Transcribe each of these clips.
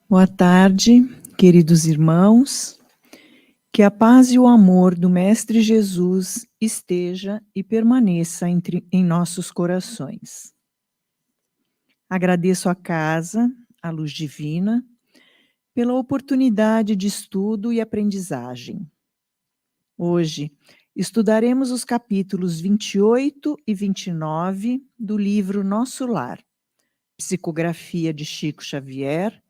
Boa tarde, queridos irmãos. Que a paz e o amor do Mestre Jesus esteja e permaneça em nossos corações. Agradeço à casa, à Luz Divina, pela oportunidade de estudo e aprendizagem. Hoje, estudaremos os capítulos 28 e 29 do livro Nosso Lar, psicografia de Chico Xavier,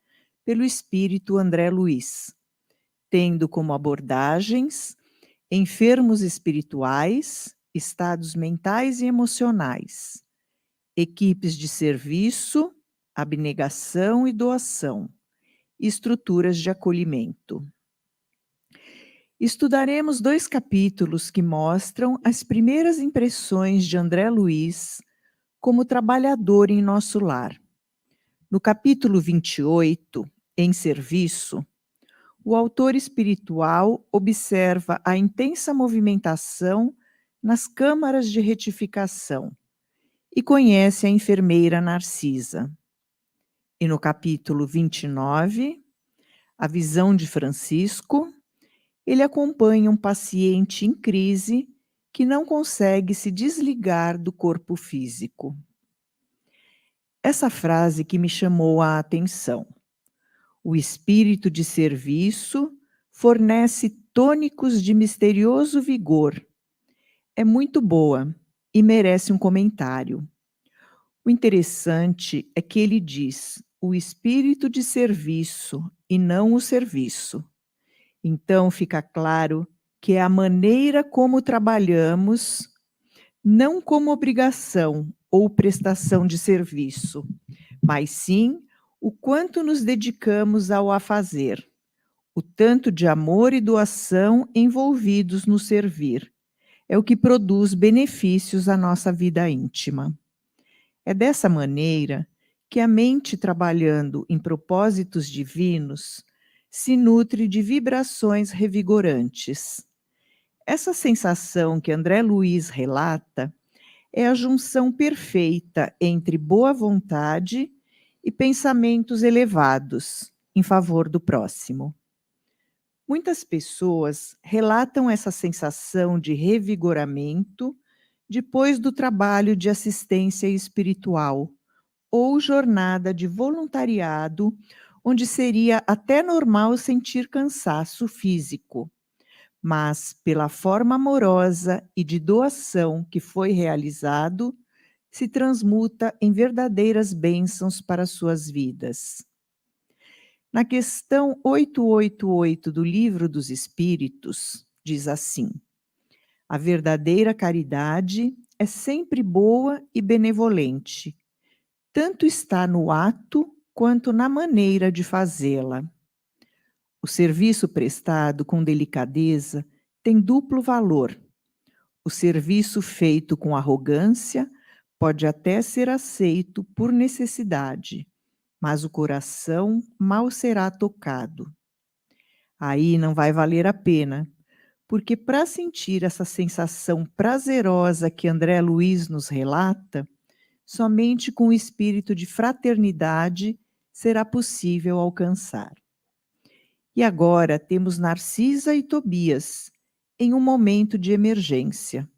pelo espírito André Luiz, tendo como abordagens enfermos espirituais, estados mentais e emocionais, equipes de serviço, abnegação e doação, estruturas de acolhimento. Estudaremos 2 capítulos que mostram as primeiras impressões de André Luiz como trabalhador em nosso lar. No capítulo 28, em serviço, o autor espiritual observa a intensa movimentação nas câmaras de retificação e conhece a enfermeira Narcisa. E no capítulo 29, a visão de Francisco, ele acompanha um paciente em crise que não consegue se desligar do corpo físico. Essa frase que me chamou a atenção. O espírito de serviço fornece tônicos de misterioso vigor. É muito boa e merece um comentário. O interessante é que ele diz o espírito de serviço e não o serviço. Então fica claro que é a maneira como trabalhamos, não como obrigação ou prestação de serviço, mas sim o quanto nos dedicamos ao afazer, o tanto de amor e doação envolvidos no servir. É o que produz benefícios à nossa vida íntima. É dessa maneira que a mente, trabalhando em propósitos divinos, se nutre de vibrações revigorantes. Essa sensação que André Luiz relata é a junção perfeita entre boa vontade e pensamentos elevados em favor do próximo. Muitas pessoas relatam essa sensação de revigoramento depois do trabalho de assistência espiritual ou jornada de voluntariado, onde seria até normal sentir cansaço físico, mas pela forma amorosa e de doação que foi realizado, se transmuta em verdadeiras bênçãos para suas vidas. Na questão 888 do Livro dos Espíritos, diz assim: a verdadeira caridade é sempre boa e benevolente, tanto está no ato quanto na maneira de fazê-la. O serviço prestado com delicadeza tem duplo valor. O serviço feito com arrogância pode até ser aceito por necessidade, mas o coração mal será tocado. Aí não vai valer a pena, porque para sentir essa sensação prazerosa que André Luiz nos relata, somente com o espírito de fraternidade será possível alcançar. E agora temos Narcisa e Tobias em um momento de emergência,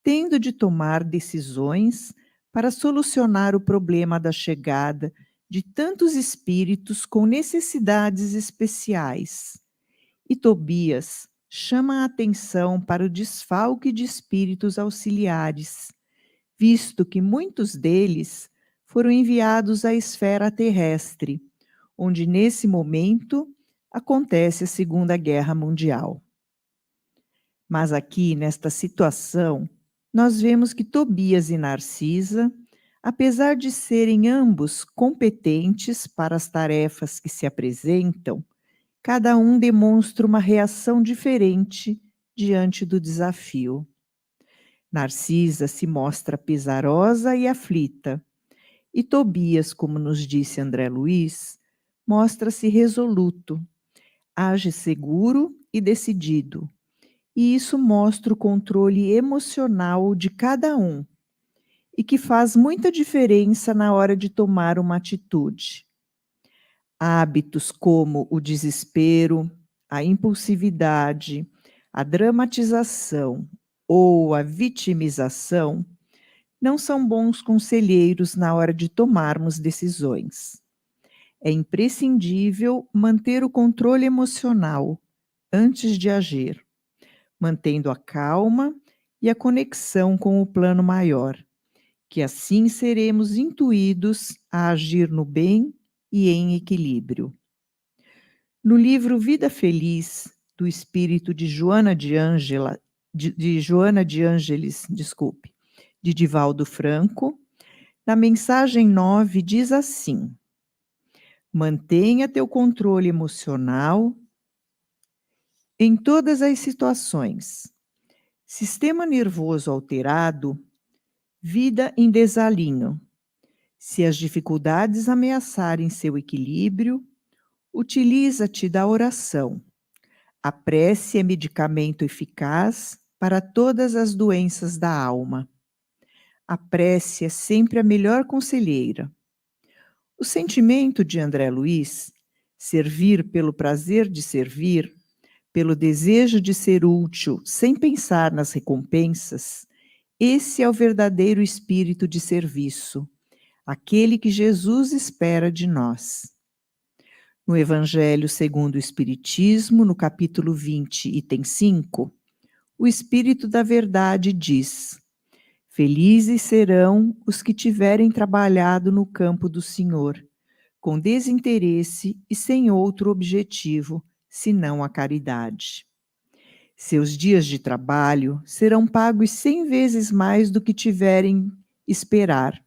tendo de tomar decisões para solucionar o problema da chegada de tantos espíritos com necessidades especiais. E Tobias chama a atenção para o desfalque de espíritos auxiliares, visto que muitos deles foram enviados à esfera terrestre, onde nesse momento acontece a Segunda Guerra Mundial. Mas aqui, nesta situação, nós vemos que Tobias e Narcisa, apesar de serem ambos competentes para as tarefas que se apresentam, cada um demonstra uma reação diferente diante do desafio. Narcisa se mostra pesarosa e aflita, e Tobias, como nos disse André Luiz, mostra-se resoluto, age seguro e decidido, e isso mostra o controle emocional de cada um, e que faz muita diferença na hora de tomar uma atitude. Hábitos como o desespero, a impulsividade, a dramatização ou a vitimização não são bons conselheiros na hora de tomarmos decisões. É imprescindível manter o controle emocional antes de agir, mantendo a calma e a conexão com o plano maior, que assim seremos intuídos a agir no bem e em equilíbrio. No livro Vida Feliz, do espírito de Joana de Ângela, de Joana de Ângeles, desculpe, de Divaldo Franco, na mensagem 9 diz assim: mantenha teu controle emocional em todas as situações. Sistema nervoso alterado, vida em desalinho. Se as dificuldades ameaçarem seu equilíbrio, utiliza-te da oração. A prece é medicamento eficaz para todas as doenças da alma. A prece é sempre a melhor conselheira. O sentimento de André Luiz, servir pelo prazer de servir, pelo desejo de ser útil, sem pensar nas recompensas, esse é o verdadeiro espírito de serviço, aquele que Jesus espera de nós. No Evangelho segundo o Espiritismo, no capítulo 20, item 5, o Espírito da Verdade diz: felizes serão os que tiverem trabalhado no campo do Senhor, com desinteresse e sem outro objetivo, senão a caridade. Seus dias de trabalho serão pagos 100 vezes mais do que tiverem esperar.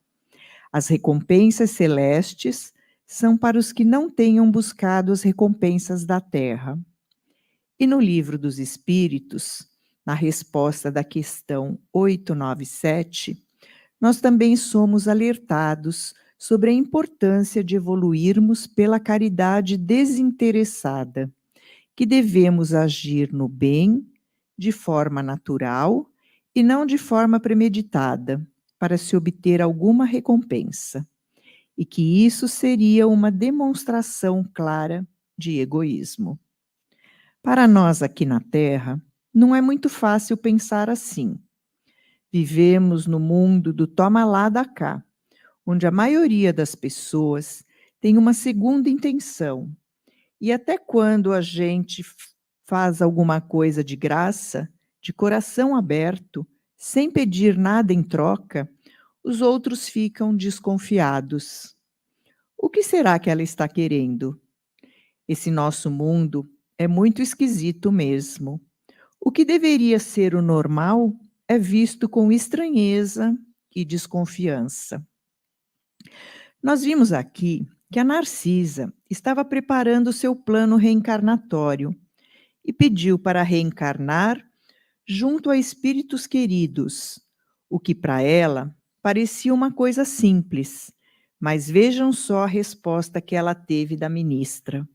As recompensas celestes são para os que não tenham buscado as recompensas da terra. E no Livro dos Espíritos, na resposta da questão 897, nós também somos alertados sobre a importância de evoluirmos pela caridade desinteressada, que devemos agir no bem, de forma natural e não de forma premeditada, para se obter alguma recompensa, e que isso seria uma demonstração clara de egoísmo. Para nós aqui na Terra, não é muito fácil pensar assim. Vivemos no mundo do toma lá dá cá, onde a maioria das pessoas tem uma segunda intenção. E até quando a gente faz alguma coisa de graça, de coração aberto, sem pedir nada em troca, os outros ficam desconfiados. O que será que ela está querendo? Esse nosso mundo é muito esquisito mesmo. O que deveria ser o normal é visto com estranheza e desconfiança. Nós vimos aqui que a Narcisa estava preparando seu plano reencarnatório e pediu para reencarnar junto a espíritos queridos, o que para ela parecia uma coisa simples, mas vejam só a resposta que ela teve da ministra,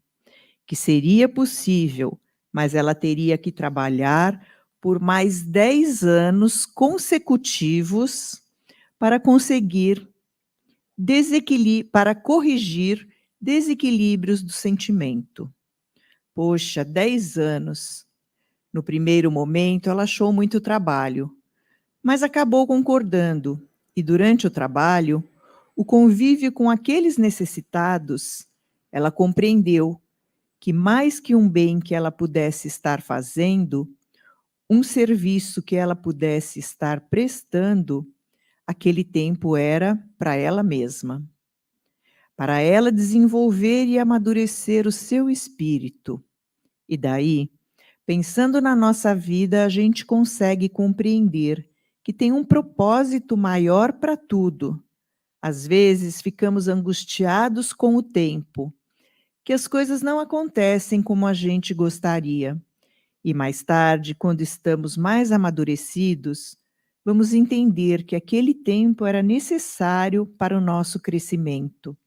que seria possível, mas ela teria que trabalhar por mais 10 anos consecutivos para conseguir para corrigir desequilíbrios do sentimento. Poxa, 10 anos. No primeiro momento, ela achou muito trabalho, mas acabou concordando, e durante o trabalho, o convívio com aqueles necessitados, ela compreendeu que mais que um bem que ela pudesse estar fazendo, um serviço que ela pudesse estar prestando, aquele tempo era para ela mesma, para ela desenvolver e amadurecer o seu espírito. E daí, pensando na nossa vida, a gente consegue compreender que tem um propósito maior para tudo. Às vezes, ficamos angustiados com o tempo, que as coisas não acontecem como a gente gostaria. E mais tarde, quando estamos mais amadurecidos, vamos entender que aquele tempo era necessário para o nosso crescimento,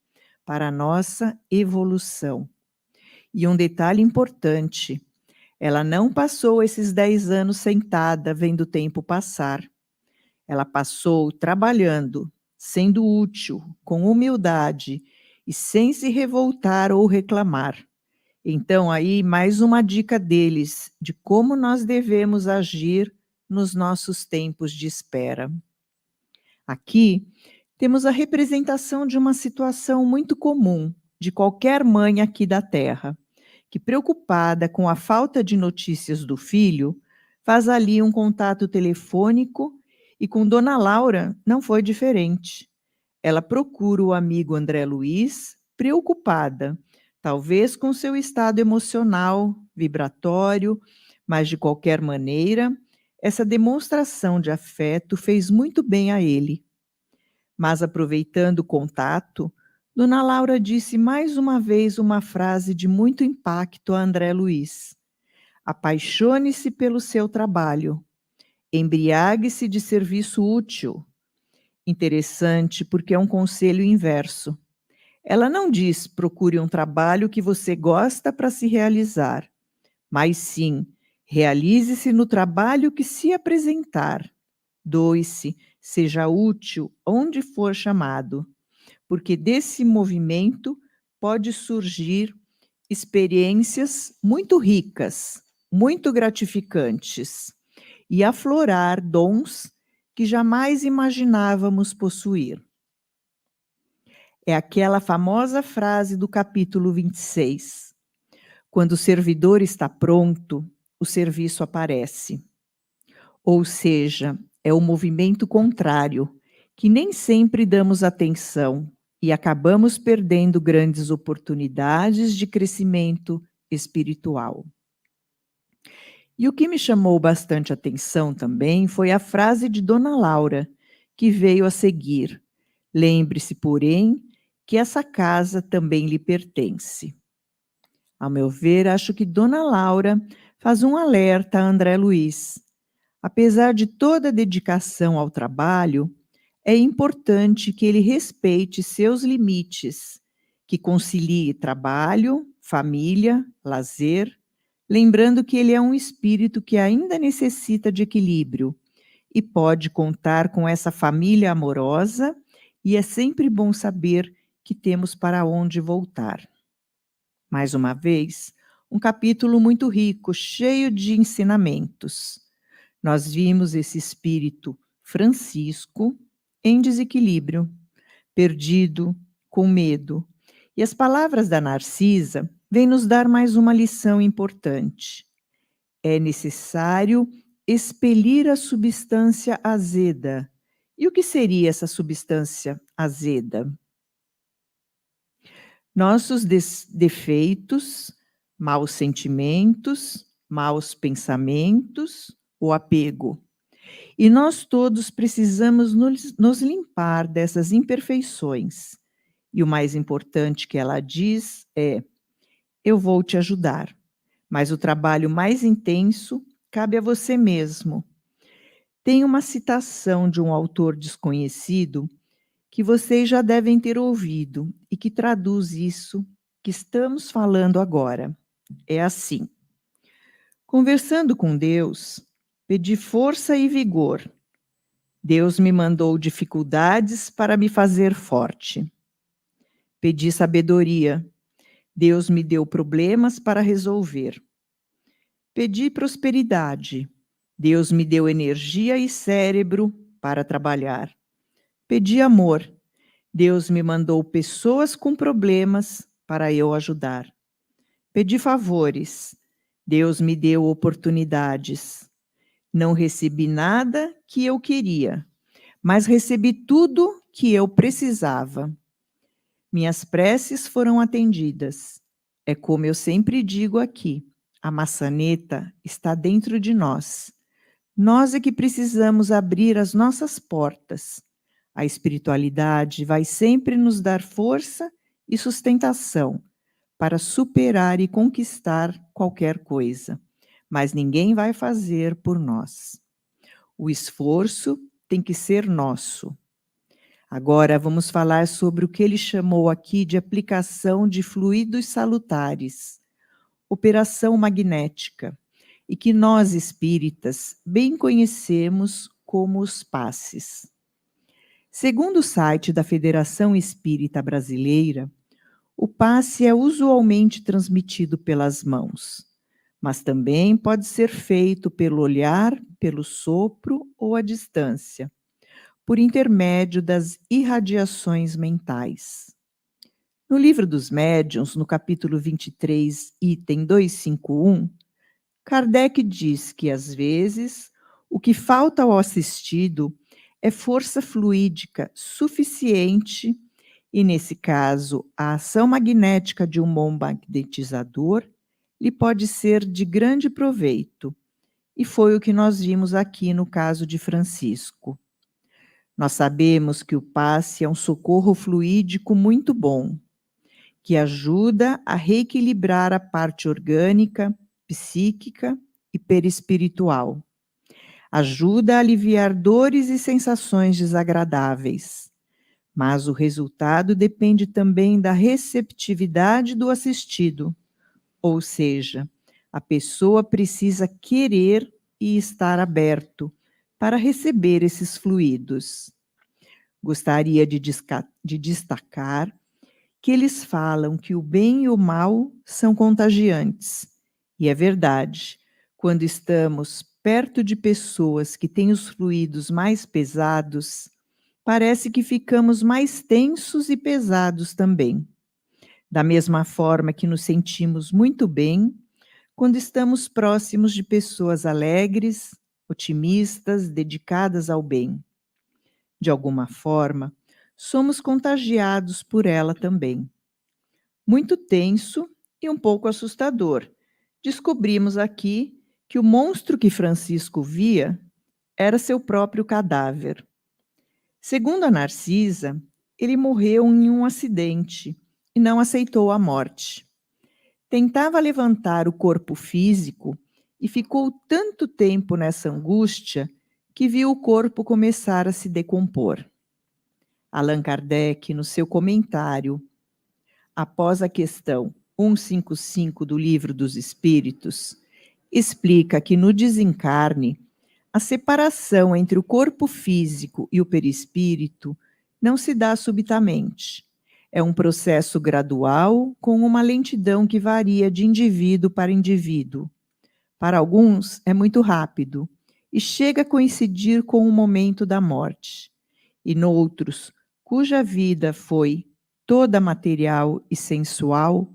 para a nossa evolução. E um detalhe importante: ela não passou esses 10 anos sentada vendo o tempo passar. Ela passou trabalhando, sendo útil, com humildade e sem se revoltar ou reclamar. Então, aí, mais uma dica deles de como nós devemos agir nos nossos tempos de espera. Aqui, temos a representação de uma situação muito comum de qualquer mãe aqui da Terra, que, preocupada com a falta de notícias do filho, faz ali um contato telefônico e com Dona Laura não foi diferente. Ela procura o amigo André Luiz, preocupada, talvez com seu estado emocional, vibratório, mas de qualquer maneira, essa demonstração de afeto fez muito bem a ele. Mas aproveitando o contato, Dona Laura disse mais uma vez uma frase de muito impacto a André Luiz: apaixone-se pelo seu trabalho, embriague-se de serviço útil. Interessante, porque é um conselho inverso. Ela não diz procure um trabalho que você gosta para se realizar, mas sim realize-se no trabalho que se apresentar. Doe-se, seja útil onde for chamado, porque desse movimento pode surgir experiências muito ricas, muito gratificantes e aflorar dons que jamais imaginávamos possuir. É aquela famosa frase do capítulo 26. Quando o servidor está pronto, o serviço aparece. Ou seja, é o movimento contrário, que nem sempre damos atenção e acabamos perdendo grandes oportunidades de crescimento espiritual. E o que me chamou bastante atenção também foi a frase de Dona Laura, que veio a seguir: lembre-se, porém, que essa casa também lhe pertence. Ao meu ver, acho que Dona Laura faz um alerta a André Luiz. Apesar de toda a dedicação ao trabalho, é importante que ele respeite seus limites, que concilie trabalho, família, lazer, lembrando que ele é um espírito que ainda necessita de equilíbrio e pode contar com essa família amorosa, e é sempre bom saber que temos para onde voltar. Mais uma vez, um capítulo muito rico, cheio de ensinamentos. Nós vimos esse espírito Francisco em desequilíbrio, perdido, com medo. E as palavras da Narcisa vêm nos dar mais uma lição importante. É necessário expelir a substância azeda. E o que seria essa substância azeda? Nossos defeitos, maus sentimentos, maus pensamentos, o apego. E nós todos precisamos nos limpar dessas imperfeições. E o mais importante que ela diz é: eu vou te ajudar, mas o trabalho mais intenso cabe a você mesmo. Tem uma citação de um autor desconhecido que vocês já devem ter ouvido e que traduz isso que estamos falando agora. É assim: conversando com Deus, pedi força e vigor. Deus me mandou dificuldades para me fazer forte. Pedi sabedoria. Deus me deu problemas para resolver. Pedi prosperidade. Deus me deu energia e cérebro para trabalhar. Pedi amor. Deus me mandou pessoas com problemas para eu ajudar. Pedi favores. Deus me deu oportunidades. Não recebi nada que eu queria, mas recebi tudo que eu precisava. Minhas preces foram atendidas. É como eu sempre digo aqui: a maçaneta está dentro de nós. Nós é que precisamos abrir as nossas portas. A espiritualidade vai sempre nos dar força e sustentação para superar e conquistar qualquer coisa, mas ninguém vai fazer por nós. O esforço tem que ser nosso. Agora vamos falar sobre o que ele chamou aqui de aplicação de fluidos salutares, operação magnética, e que nós espíritas bem conhecemos como os passes. Segundo o site da Federação Espírita Brasileira, O passe é usualmente transmitido pelas mãos, mas também pode ser feito pelo olhar, pelo sopro ou à distância, por intermédio das irradiações mentais. No Livro dos Médiuns, no capítulo 23, item 251, Kardec diz que, às vezes, o que falta ao assistido é força fluídica suficiente e, nesse caso, a ação magnética de um bom magnetizador lhe pode ser de grande proveito. E foi o que nós vimos aqui no caso de Francisco. Nós sabemos que o passe é um socorro fluídico muito bom, que ajuda a reequilibrar a parte orgânica, psíquica e perispiritual. Ajuda a aliviar dores e sensações desagradáveis. Mas o resultado depende também da receptividade do assistido, ou seja, a pessoa precisa querer e estar aberto para receber esses fluidos. Gostaria de destacar que eles falam que o bem e o mal são contagiantes. E é verdade, quando estamos perto de pessoas que têm os fluidos mais pesados, parece que ficamos mais tensos e pesados também. Da mesma forma que nos sentimos muito bem quando estamos próximos de pessoas alegres, otimistas, dedicadas ao bem. De alguma forma, somos contagiados por ela também. Muito tenso e um pouco assustador, descobrimos aqui que o monstro que Francisco via era seu próprio cadáver. Segundo a Narcisa, ele morreu em um acidente e não aceitou a morte. Tentava levantar o corpo físico e ficou tanto tempo nessa angústia que viu o corpo começar a se decompor. Allan Kardec, no seu comentário, após a questão 155 do Livro dos Espíritos, explica que no desencarne, a separação entre o corpo físico e o perispírito não se dá subitamente. É um processo gradual, com uma lentidão que varia de indivíduo para indivíduo. Para alguns, é muito rápido e chega a coincidir com o momento da morte. E noutros, cuja vida foi toda material e sensual,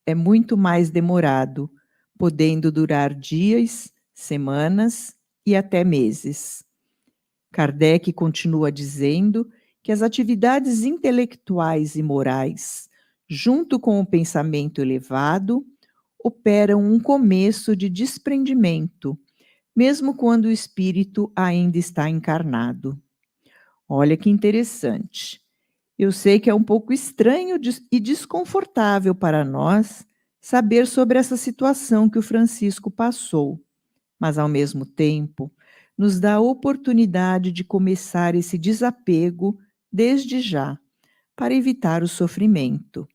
é muito mais demorado, podendo durar dias, semanas e até meses. Kardec continua dizendo que as atividades intelectuais e morais, junto com o pensamento elevado, operam um começo de desprendimento, mesmo quando o espírito ainda está encarnado. Olha que interessante. Eu sei que é um pouco estranho e desconfortável para nós saber sobre essa situação que o Francisco passou, mas, ao mesmo tempo, nos dá a oportunidade de começar esse desapego desde já, para evitar o sofrimento.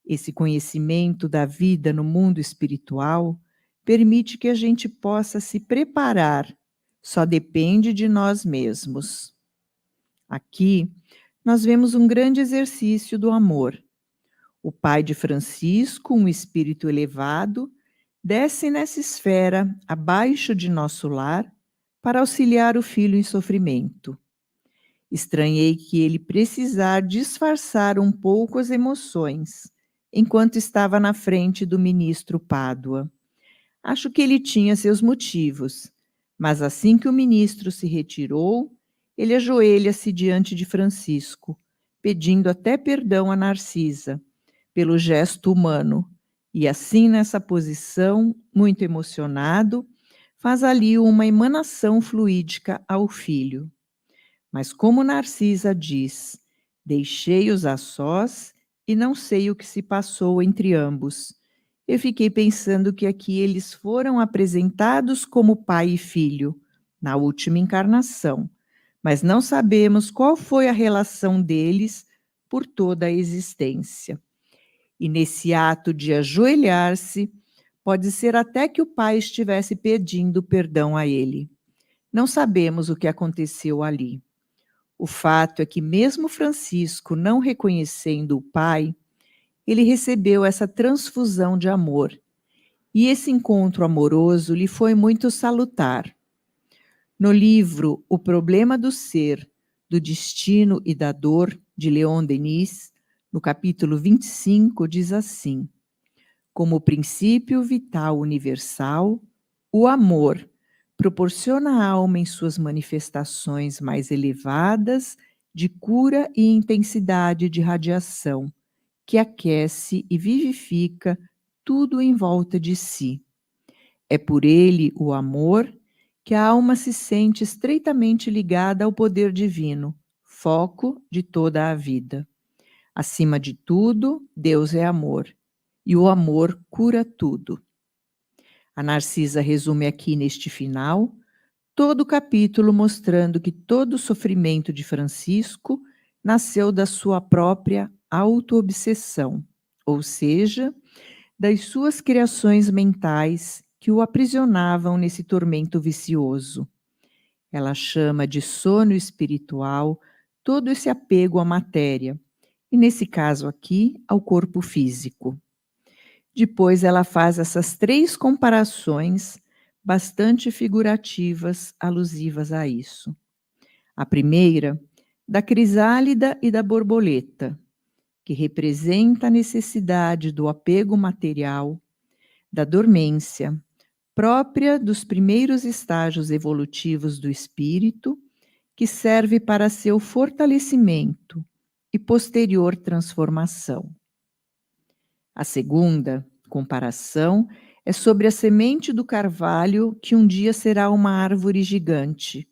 Esse conhecimento da vida no mundo espiritual permite que a gente possa se preparar, só depende de nós mesmos. Aqui, nós vemos um grande exercício do amor. O pai de Francisco, um espírito elevado, desce nessa esfera, abaixo de nosso lar, para auxiliar o filho em sofrimento. Estranhei que ele precisar disfarçar um pouco as emoções, enquanto estava na frente do ministro Pádua. Acho que ele tinha seus motivos, mas assim que o ministro se retirou, ele ajoelha-se diante de Francisco, pedindo até perdão a Narcisa, pelo gesto humano, e assim nessa posição, muito emocionado, faz ali uma emanação fluídica ao filho. Mas como Narcisa diz, deixei-os a sós e não sei o que se passou entre ambos. Eu fiquei pensando que aqui eles foram apresentados como pai e filho, na última encarnação, mas não sabemos qual foi a relação deles por toda a existência. E nesse ato de ajoelhar-se, pode ser até que o pai estivesse pedindo perdão a ele. Não sabemos o que aconteceu ali. O fato é que, mesmo Francisco não reconhecendo o pai, ele recebeu essa transfusão de amor. E esse encontro amoroso lhe foi muito salutar. No livro O Problema do Ser, do Destino e da Dor, de Leon Denis, no capítulo 25, diz assim: como princípio vital universal, o amor proporciona à alma em suas manifestações mais elevadas de cura e intensidade de radiação, que aquece e vivifica tudo em volta de si. É por ele, o amor, que a alma se sente estreitamente ligada ao poder divino, foco de toda a vida. Acima de tudo, Deus é amor, e o amor cura tudo. A Narcisa resume aqui neste final todo o capítulo mostrando que todo o sofrimento de Francisco nasceu da sua própria autoobsessão, ou seja, das suas criações mentais que o aprisionavam nesse tormento vicioso. Ela chama de sono espiritual todo esse apego à matéria, e nesse caso aqui, ao corpo físico. Depois ela faz essas 3 comparações bastante figurativas, alusivas a isso. A primeira, da crisálida e da borboleta, que representa a necessidade do apego material, da dormência, própria dos primeiros estágios evolutivos do espírito, que serve para seu fortalecimento e posterior transformação. A segunda comparação é sobre a semente do carvalho que um dia será uma árvore gigante,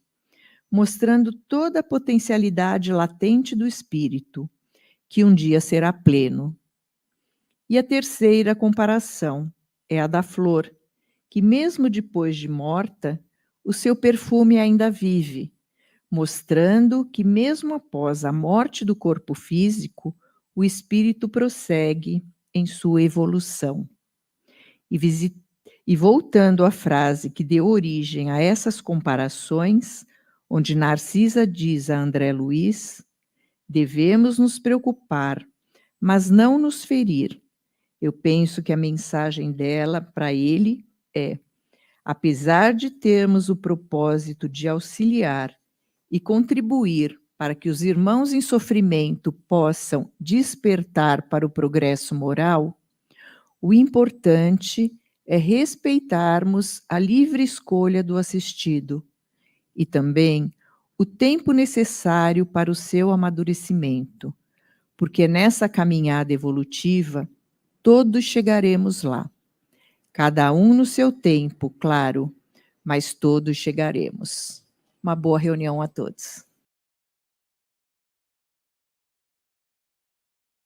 mostrando toda a potencialidade latente do espírito, que um dia será pleno. E a terceira comparação é a da flor, que mesmo depois de morta, o seu perfume ainda vive, mostrando que mesmo após a morte do corpo físico, o espírito prossegue em sua evolução. E voltando à frase que deu origem a essas comparações, onde Narcisa diz a André Luiz: devemos nos preocupar, mas não nos ferir. Eu penso que a mensagem dela para ele é: apesar de termos o propósito de auxiliar e contribuir para que os irmãos em sofrimento possam despertar para o progresso moral, o importante é respeitarmos a livre escolha do assistido e também o tempo necessário para o seu amadurecimento, porque nessa caminhada evolutiva todos chegaremos lá. Cada um no seu tempo, claro, mas todos chegaremos. Uma boa reunião a todos.